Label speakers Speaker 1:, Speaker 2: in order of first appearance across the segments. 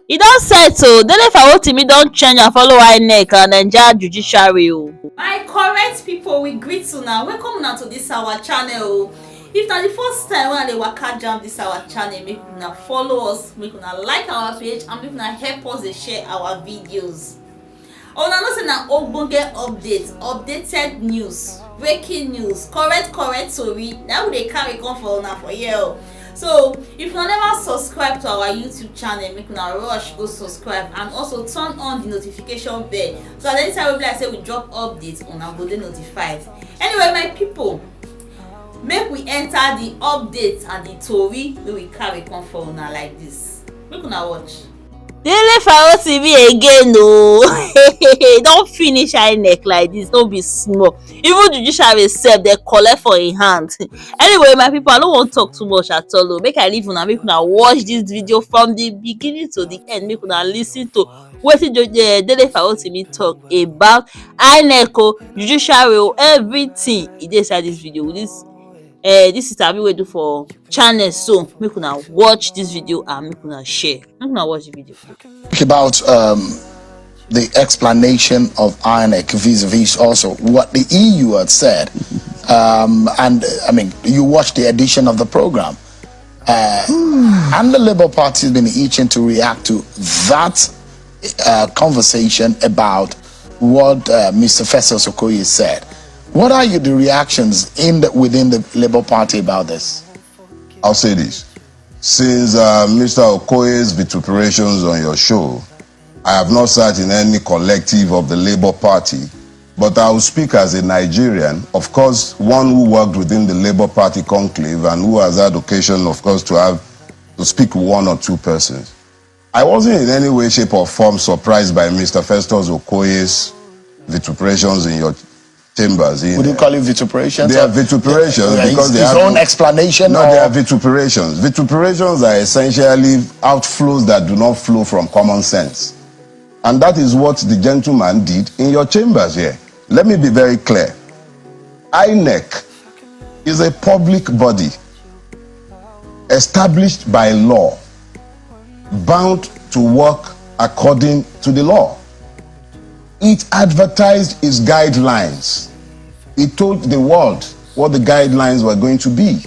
Speaker 1: e don settle. Dele Farotimi don change and follow INEC and Naija judiciary o.
Speaker 2: My correct pipo, we greet una. Welcome una to dis our channel o. If na the first time wey I dey waka jam dis our channel, make una follow us, make una like our page, and make una help us dey share our videos. Una know say na ogbonge updated news, breaking news, correct tori na we dey carry come for una for here o. So if una never subscribe to our YouTube channel, make una rush go subscribe and also turn on the notification bell so that anytime we be like say we drop updates, una go dey notified. Anyway, my people, make we enter the updates and the tori wey we carry come for una like this. Make una watch.
Speaker 1: Dele Farotimi again o. Don finish INEC like this, no be small. Even judiciary sef dey collect for im hand. Anyway, my people, I no wan talk too much at all o. Make I leave una, make una watch this video from the beginning to the end. Make una listen to wetin Dele Farotimi talk about INEC o, judiciary o, everything e dey inside this video. This interview we do for channel, so make una watch this video and make una share. Make una watch the video.
Speaker 3: About the explanation of INEC vis-a-vis also what the EU had said, and I mean, you watched the edition of the program, and the Labour Party has been itching to react to that conversation about what Mr. Festus Okoye said. What are the reactions within the Labour Party about this?
Speaker 4: I'll say this. Since Mr. Okoye's vituperations on your show, I have not sat in any collective of the Labour Party, but I will speak as a Nigerian, of course, one who worked within the Labour Party conclave and who has had occasion, of course, to speak with one or two persons. I wasn't in any way, shape, or form surprised by Mr. Festus Okoye's vituperations in your chambers.
Speaker 3: Would you call it vituperations?
Speaker 4: They are vituperations because they
Speaker 3: have his own explanation.
Speaker 4: No, they are vituperations. Vituperations are essentially outflows that do not flow from common sense. And that is what the gentleman did in your chambers here. Let me be very clear. INEC is a public body established by law, bound to work according to the law. It advertised its guidelines. It told the world what the guidelines were going to be.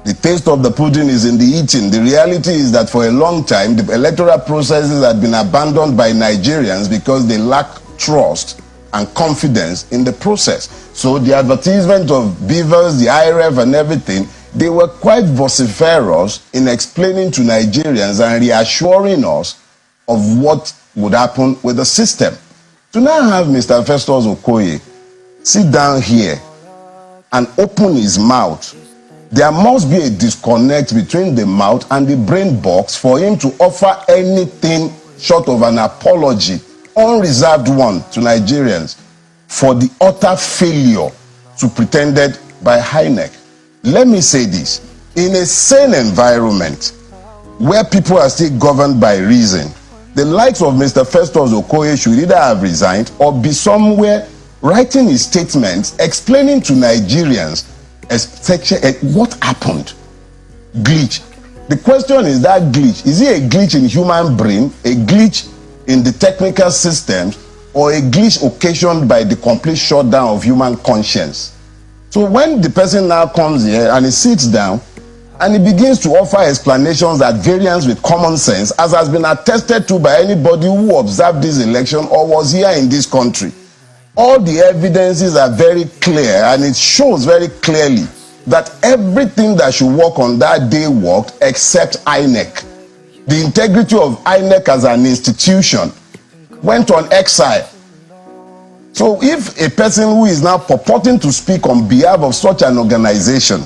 Speaker 4: The taste of the pudding is in the eating. The reality is that for a long time, the electoral processes had been abandoned by Nigerians because they lack trust and confidence in the process. So the advertisement of beavers, the IRF and everything, they were quite vociferous in explaining to Nigerians and reassuring us of what would happen with the system. To now have Mr. Festus Okoye sit down here and open his mouth, there must be a disconnect between the mouth and the brain box for him to offer anything short of an apology, unreserved one, to Nigerians for the utter failure to pretended by INEC. Let me say this, in a sane environment where people are still governed by reason, the likes of Mr. Festus Okoye should either have resigned or be somewhere writing his statements explaining to Nigerians what happened. Glitch. The question is, that glitch, is it a glitch in human brain, a glitch in the technical systems, or a glitch occasioned by the complete shutdown of human conscience? So when the person now comes here and he sits down and he begins to offer explanations at variance with common sense, as has been attested to by anybody who observed this election or was here in this country, all the evidences are very clear, and it shows very clearly that everything that should work on that day worked except INEC. The integrity of INEC as an institution went on exile. So if a person who is now purporting to speak on behalf of such an organization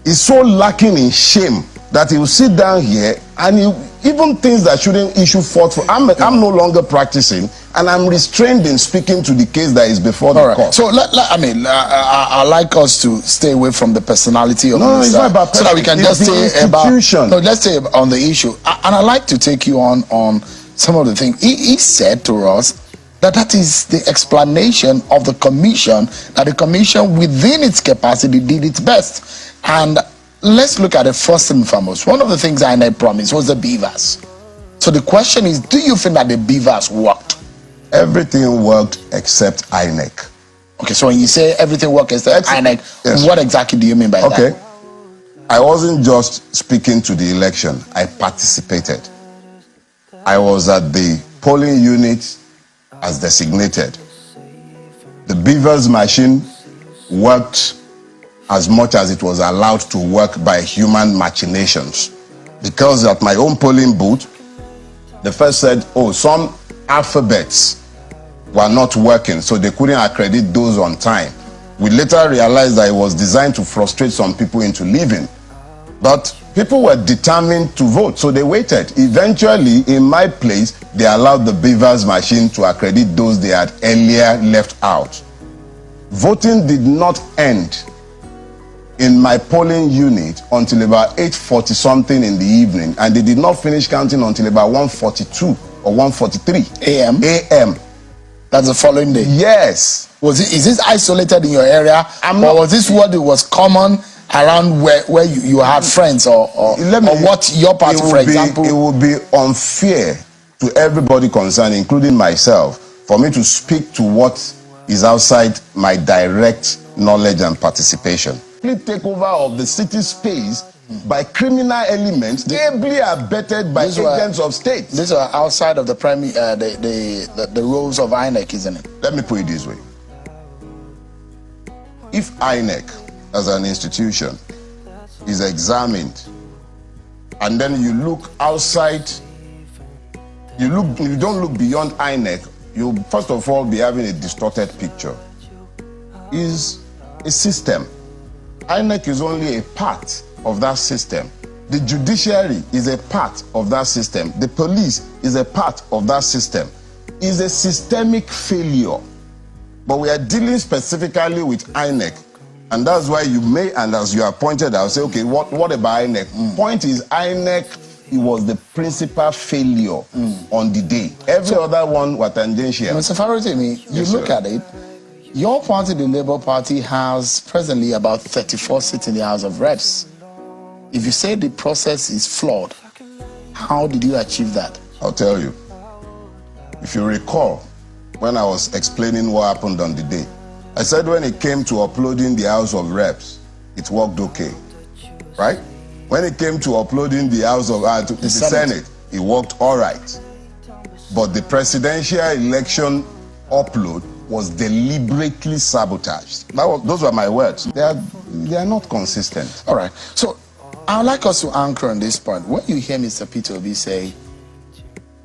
Speaker 4: is so lacking in shame that he will sit down here and even things that shouldn't issue forth for, I'm no longer practicing, and I'm restrained in speaking to the case that is before the court.
Speaker 3: So I like us to stay away from the personality of
Speaker 4: it's not about
Speaker 3: so that we can just say about let's say on the issue. And I like to take you on some of the things he said to us, that is the explanation of the commission, that the commission within its capacity did its best. And let's look at it first and foremost. One of the things INEC promised was the beavers. So the question is, do you think that the beavers worked?
Speaker 4: Everything worked except INEC.
Speaker 3: Okay, so when you say everything worked except INEC,
Speaker 4: yes.
Speaker 3: What exactly do you mean by that?
Speaker 4: Okay. I wasn't just speaking to the election, I participated. I was at the polling unit as designated. The beavers machine worked as much as it was allowed to work by human machinations. Because at my own polling booth, the first said, oh, some alphabets were not working, so they couldn't accredit those on time. We later realized that it was designed to frustrate some people into leaving. But people were determined to vote, so they waited. Eventually, in my place, they allowed the beavers machine to accredit those they had earlier left out. Voting did not end in my polling unit until about 8:40 something in the evening, and they did not finish counting until about 1:42 or 1:43 a.m.
Speaker 3: That's the following day.
Speaker 4: Yes.
Speaker 3: Is this isolated in your area, or was this what it was common around where you had friends, or what your party, for example?
Speaker 4: It would be unfair to everybody concerned, including myself, for me to speak to what is outside my direct knowledge and participation. Takeover of the city space by criminal elements, ably abetted by agents of state.
Speaker 3: These are outside of the roles of INEC, isn't it?
Speaker 4: Let me put it this way. If INEC as an institution is examined, and then you look outside, you don't look beyond INEC, you first of all be having a distorted picture. Is a system. INEC is only a part of that system. The judiciary is a part of that system. The police is a part of that system. It's a systemic failure. But we are dealing specifically with INEC. And that's why you may, and as you are pointed out, say, okay, what about INEC? Point is, INEC, it was the principal failure on the day. Every other one was tangential.
Speaker 3: Mr. Farotimi, you look at it, your party, the Labour Party, has presently about 34 seats in the House of Reps. If you say the process is flawed, how did you achieve that?
Speaker 4: I'll tell you. If you recall, when I was explaining what happened on the day, I said when it came to uploading the House of Reps, it worked okay, right? When it came to uploading the House of the Senate, it worked all right. But the presidential election upload was deliberately sabotaged. Those were my words. They are not consistent.
Speaker 3: All right. So I would like us to anchor on this point. When you hear Mr. Peter Obi say,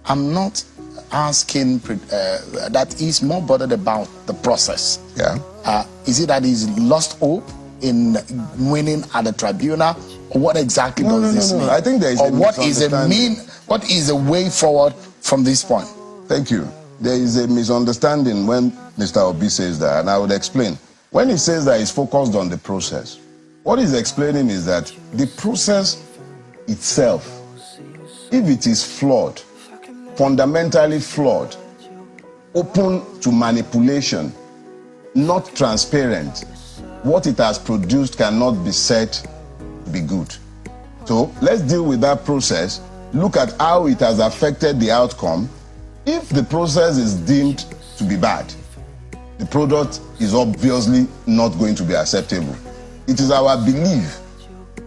Speaker 3: I'm not asking that he's more bothered about the process.
Speaker 4: Yeah.
Speaker 3: Is it that he's lost hope in winning at the tribunal? Or what exactly does this mean?
Speaker 4: I think there is
Speaker 3: what is a way forward from this point?
Speaker 4: Thank you. There is a misunderstanding when Mr. Obi says that, and I would explain. When he says that he's focused on the process, what he's explaining is that the process itself, if it is flawed, fundamentally flawed, open to manipulation, not transparent, what it has produced cannot be said to be good. So let's deal with that process, look at how it has affected the outcome. If the process is deemed to be bad, the product is obviously not going to be acceptable. It is our belief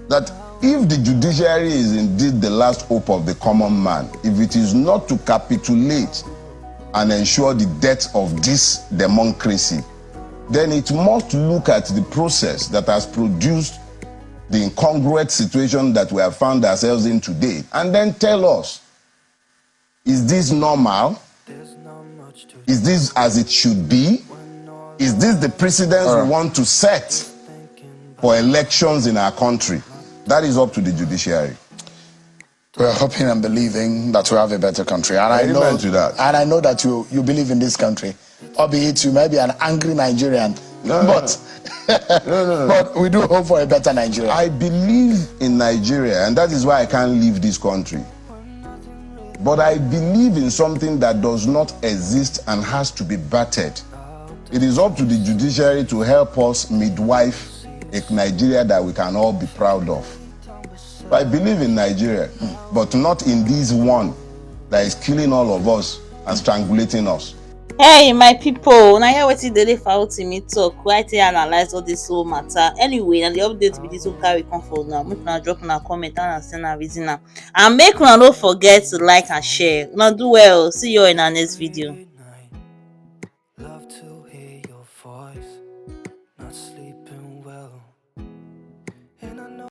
Speaker 4: that if the judiciary is indeed the last hope of the common man, if it is not to capitulate and ensure the death of this democracy, then it must look at the process that has produced the incongruent situation that we have found ourselves in today, and then tell us, is this normal? Is this as it should be? Is this the precedence we want to set for elections in our country? That is up to the judiciary.
Speaker 3: We're hoping and believing that we have a better country. And I know that you believe in this country. Albeit you may be an angry Nigerian. But we do hope for a better Nigeria.
Speaker 4: I believe in Nigeria, and that is why I can't leave this country. But I believe in something that does not exist and has to be battered. It is up to the judiciary to help us midwife a Nigeria that we can all be proud of. I believe in Nigeria, but not in this one that is killing all of us and strangulating us.
Speaker 1: Hey my people, na hear wetin Dele Farotimi talk, why take analyse all dis whole matter. Anyway, na the update be dis wey carry come for una. Make una drop una comment and say una reason am, and make una no forget to like and share. Una do well. See you in our next video.